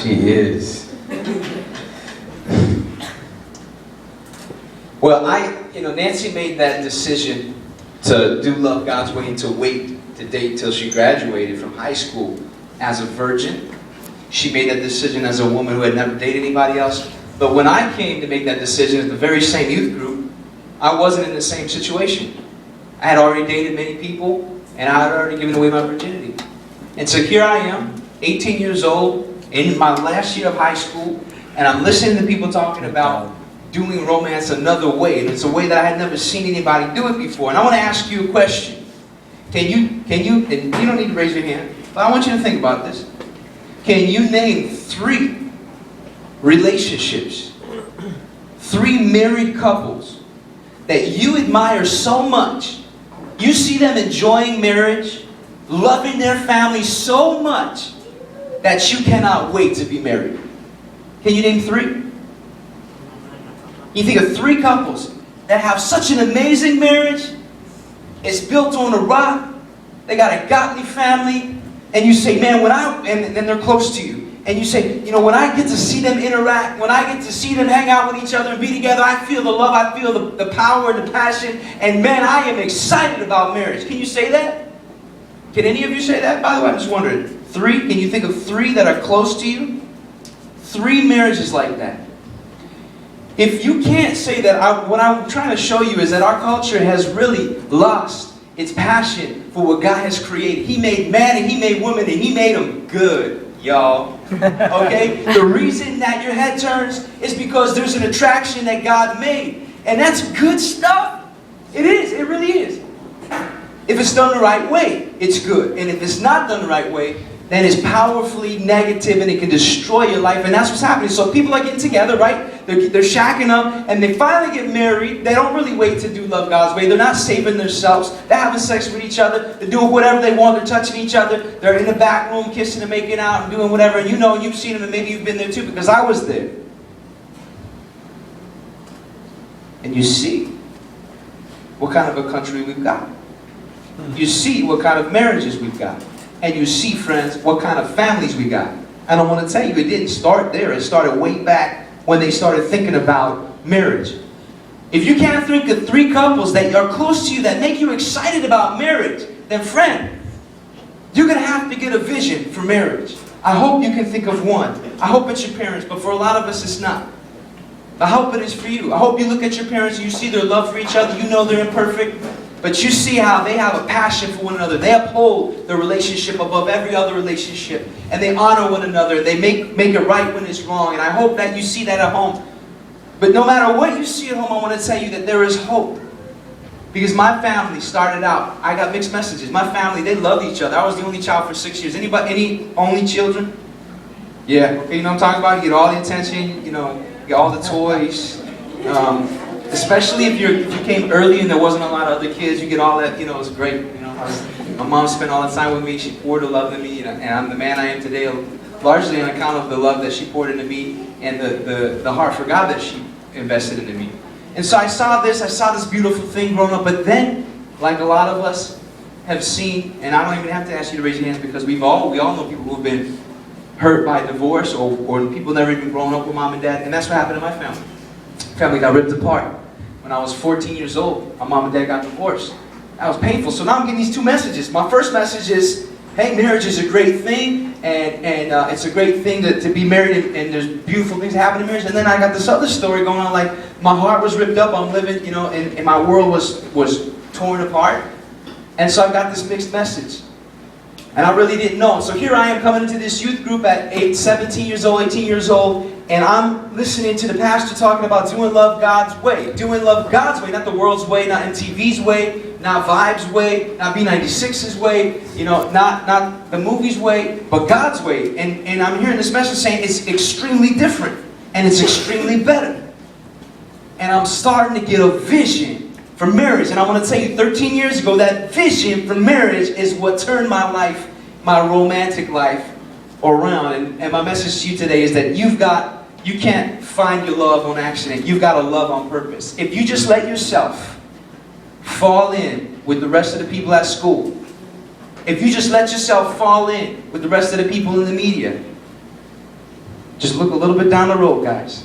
She is. Well, Nancy made that decision to do Love God's Way and to wait to date till she graduated from high school as a virgin. She made that decision as a woman who had never dated anybody else. But when I came to make that decision at the very same youth group, I wasn't in the same situation. I had already dated many people, and I had already given away my virginity. And so here I am, 18 years old, in my last year of high school, and I'm listening to people talking about doing romance another way, and it's a way that I had never seen anybody do it before. And I want to ask you a question. Can you, and you don't need to raise your hand, but I want you to think about this. Can you name 3 relationships, 3 married couples that you admire so much, you see them enjoying marriage, loving their family so much that you cannot wait to be married? Can you name 3? You think of 3 couples that have such an amazing marriage, it's built on a rock, they got a godly family, and you say, man, and they're close to you, and you say, when I get to see them interact, when I get to see them hang out with each other and be together, I feel the love, I feel the power and the passion, and man, I am excited about marriage. Can you say that? Can any of you say that? By the way, I'm just wondering, 3? Can you think of 3 that are close to you? 3 marriages like that. If you can't say that, what I'm trying to show you is that our culture has really lost its passion for what God has created. He made man and He made woman and He made them good, y'all. Okay? The reason that your head turns is because there's an attraction that God made. And that's good stuff. It is. It really is. If it's done the right way, it's good. And if it's not done the right way, then it's powerfully negative and it can destroy your life. And that's what's happening. So people are getting together, right? They're shacking up and they finally get married. They don't really wait to do Love God's Way. They're not saving themselves. They're having sex with each other. They're doing whatever they want. They're touching each other. They're in the back room kissing and making out and doing whatever. And you've seen them and maybe you've been there too because I was there. And you see what kind of a country we've got. You see what kind of marriages we've got. And you see, friends, what kind of families we got. And I want to tell you, it didn't start there. It started way back when they started thinking about marriage. If you can't think of 3 couples that are close to you that make you excited about marriage, then friend, you're going to have to get a vision for marriage. I hope you can think of one. I hope it's your parents, but for a lot of us it's not. I hope it is for you. I hope you look at your parents and you see their love for each other. You know they're imperfect. But you see how they have a passion for one another. They uphold the relationship above every other relationship. And they honor one another. They make it right when it's wrong. And I hope that you see that at home. But no matter what you see at home, I want to tell you that there is hope. Because my family started out, I got mixed messages. My family, they loved each other. I was the only child for 6 years. Any only children? Yeah, okay, you know what I'm talking about? You get all the attention, you get all the toys. Especially if you came early and there wasn't a lot of other kids, you get all that, it was great. My mom spent all the time with me, she poured her love into me, and I'm the man I am today, largely on account of the love that she poured into me and the heart for God that she invested into me. And so I saw this beautiful thing growing up, but then, like a lot of us have seen, and I don't even have to ask you to raise your hands because we all know people who have been hurt by divorce or people never even grown up with mom and dad, and that's what happened in my family. Family got ripped apart. When I was 14 years old, my mom and dad got divorced. That was painful. So now I'm getting these 2 messages. My first message is, hey, marriage is a great thing, and it's a great thing to be married, and there's beautiful things that happen in marriage. And then I got this other story going on, like my heart was ripped up. I'm living, and my world was torn apart. And so I got this mixed message. And I really didn't know. So here I am coming into this youth group at 17 years old, 18 years old, and I'm listening to the pastor talking about doing love God's way. Doing love God's way, not the world's way, not MTV's way, not Vibe's way, not B96's way, not the movie's way, but God's way. And I'm hearing this message saying it's extremely different, and it's extremely better. And I'm starting to get a vision for marriage. And I want to tell you, 13 years ago, that vision for marriage is what turned my life, my romantic life, around. And my message to you today is that you can't find your love on accident. You've got to love on purpose. If you just let yourself fall in with the rest of the people at school, If you just let yourself fall in with the rest of the people in the media, just look a little bit down the road, guys,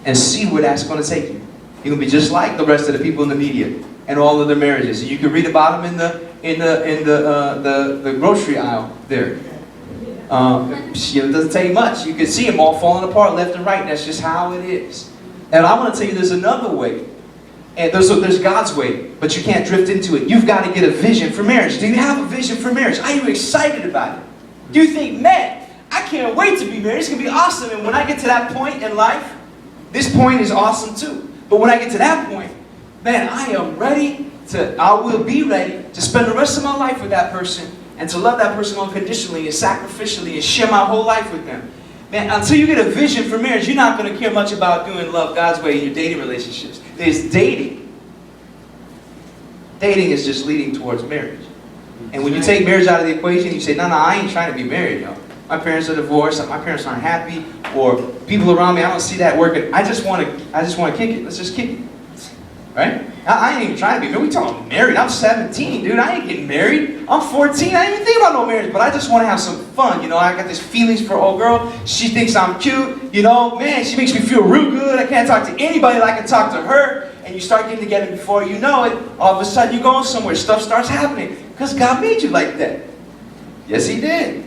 and see where that's going to take you. You're going to be just like the rest of the people in the media and all of their marriages. You can read about them in the grocery aisle there. It doesn't take much. You can see them all falling apart left and right. That's just how it is. And I want to tell you there's another way. And there's God's way, but you can't drift into it. You've got to get a vision for marriage. Do you have a vision for marriage? Are you excited about it? Do you think, man, I can't wait to be married. It's going to be awesome. And when I get to that point in life, this point is awesome too. But when I get to that point, man, I will be ready to spend the rest of my life with that person and to love that person unconditionally and sacrificially and share my whole life with them. Man, until you get a vision for marriage, you're not going to care much about doing love God's way in your dating relationships. There's dating. Dating is just leading towards marriage. And when you take marriage out of the equation, you say, no, I ain't trying to be married, yo. My parents are divorced, my parents aren't happy, or people around me, I don't see that working. I just want to kick it. Let's just kick it. Right? I ain't even trying to be married. We talking married. I'm 17, dude. I ain't getting married. I'm 14. I ain't even think about no marriage, but I just want to have some fun. You know, I got these feelings for old girl. She thinks I'm cute. You know, man, she makes me feel real good. I can't talk to anybody like I can talk to her. And you start getting together before you know it. All of a sudden, you're going somewhere. Stuff starts happening because God made you like that. Yes, He did.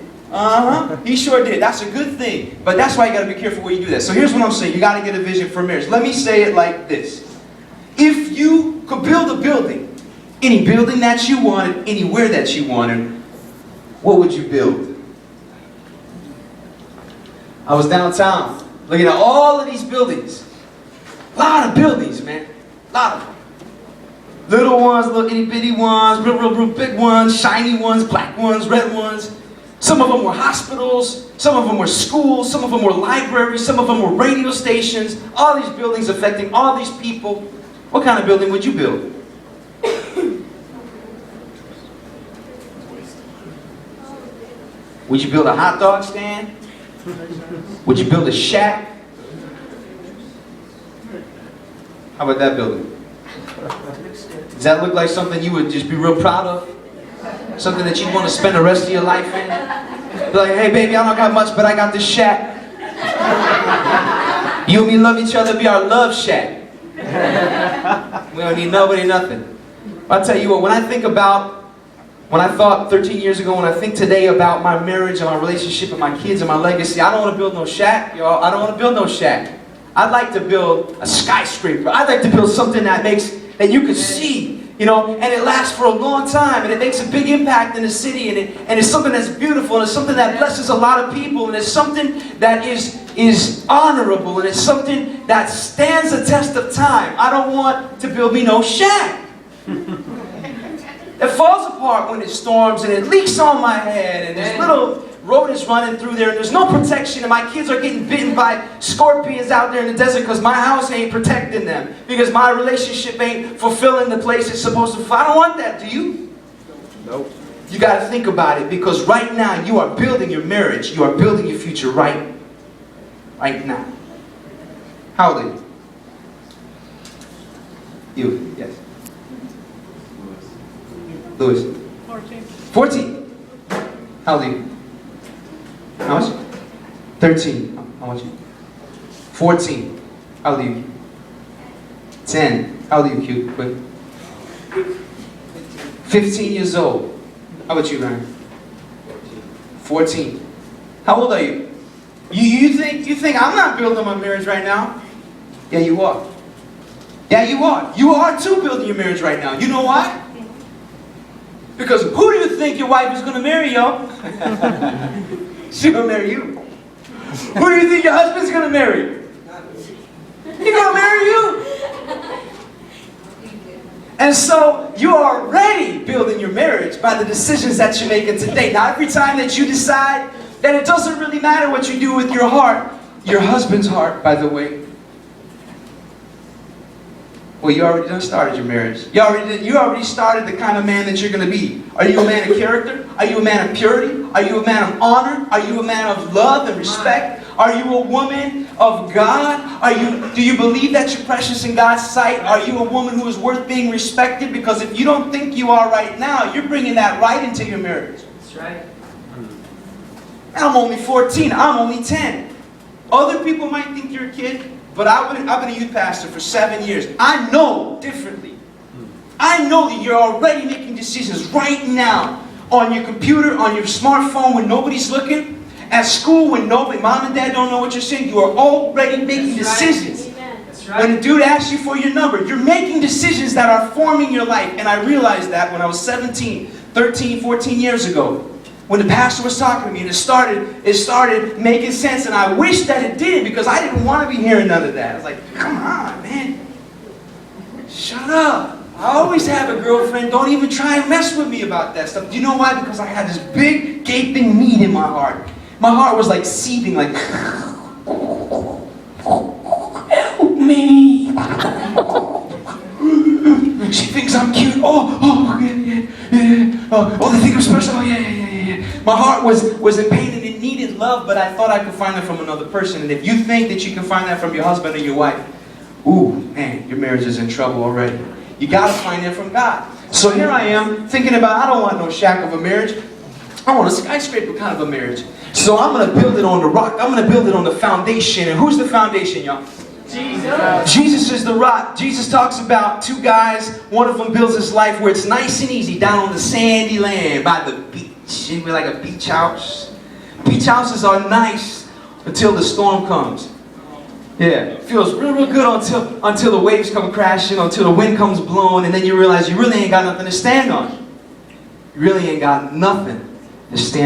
He sure did. That's a good thing. But that's why you got to be careful where you do that. So here's what I'm saying. You got to get a vision for marriage. Let me say it like this. If you could build a building, any building that you wanted, anywhere that you wanted, what would you build? I was downtown looking at all of these buildings. A lot of buildings, man. A lot of them. Little ones, little itty bitty ones, real big ones, shiny ones, black ones, red ones. Some of them were hospitals, some of them were schools, some of them were libraries, some of them were radio stations. All these buildings affecting all these people. What kind of building would you build? Would you build a hot dog stand? Would you build a shack? How about that building? Does that look like something you would just be real proud of? Something that you want to spend the rest of your life in? Be like, hey baby, I don't got much, but I got this shack. You and me love each other, be our love shack. We don't need nobody, nothing. I'll tell you what, when I thought 13 years ago, when I think today about my marriage and my relationship and my kids and my legacy, I don't want to build no shack, y'all. I don't want to build no shack. I'd like to build a skyscraper. I'd like to build something that you could see, you know, and it lasts for a long time, and it makes a big impact in the city, and it's something that's beautiful, and it's something that blesses a lot of people, and it's something that is honorable, and it's something that stands the test of time. I don't want to build me no shack. It falls apart when it storms, and it leaks on my head, and there's little rodents running through there, and there's no protection, and my kids are getting bitten by scorpions out there in the desert because my house ain't protecting them, because my relationship ain't fulfilling the place it's supposed to. I don't want that, do you? Nope. You got to think about it, because right now you are building your marriage, you are building your future right now. How old are you? You, yes. Louis. 14. 14? How old are you? How much? 13. How much? 14. How old are you? 10. How old are you, cute? Quick. 15 years old. How about you, Ryan? 14. How old are you? You think I'm not building my marriage right now? Yeah, you are. Yeah, you are. You are too building your marriage right now. You know why? Because who do you think your wife is going to marry, yo? She's going to marry you. Who do you think your husband's going to marry? He's going to marry you. And so you are already building your marriage by the decisions that you're making today. Now, every time that you decide that it doesn't really matter what you do with your heart, your husband's heart, by the way, well, you already done started your marriage. You already started the kind of man that you're going to be. Are you a man of character? Are you a man of purity? Are you a man of honor? Are you a man of love and respect? Are you a woman of God? Do you believe that you're precious in God's sight? Are you a woman who is worth being respected? Because if you don't think you are right now, you're bringing that right into your marriage. That's right. And I'm only 14. I'm only 10. Other people might think you're a kid, but I've been a youth pastor for 7 years. I know differently. I know that you're already making decisions right now on your computer, on your smartphone when nobody's looking, at school when nobody, mom and dad don't know what you're saying. You are already making decisions. That's right. When a dude asks you for your number, you're making decisions that are forming your life. And I realized that when I was 17, 13, 14 years ago. When the pastor was talking to me and it started making sense, and I wish that it did because I didn't want to be hearing none of that. I was like, come on, man. Shut up. I always have a girlfriend. Don't even try and mess with me about that stuff. Do you know why? Because I had this big gaping need in my heart. My heart was like seething, like, help me. She thinks I'm cute. Oh, yeah. Oh, they think I'm special. Oh, yeah. My heart was in pain and it needed love, but I thought I could find that from another person. And if you think that you can find that from your husband or your wife, ooh, man, your marriage is in trouble already. You got to find that from God. So here I am thinking about, I don't want no shack of a marriage. I want a skyscraper kind of a marriage. So I'm going to build it on the rock. I'm going to build it on the foundation. And who's the foundation, y'all? Jesus. Jesus is the rock. Jesus talks about two guys. One of them builds his life where it's nice and easy down on the sandy land by the beach. It'd be like a beach house. Beach houses are nice until the storm comes. Yeah, it feels real good until the waves come crashing, until the wind comes blowing, and then you realize you really ain't got nothing to stand on. You really ain't got nothing to stand on.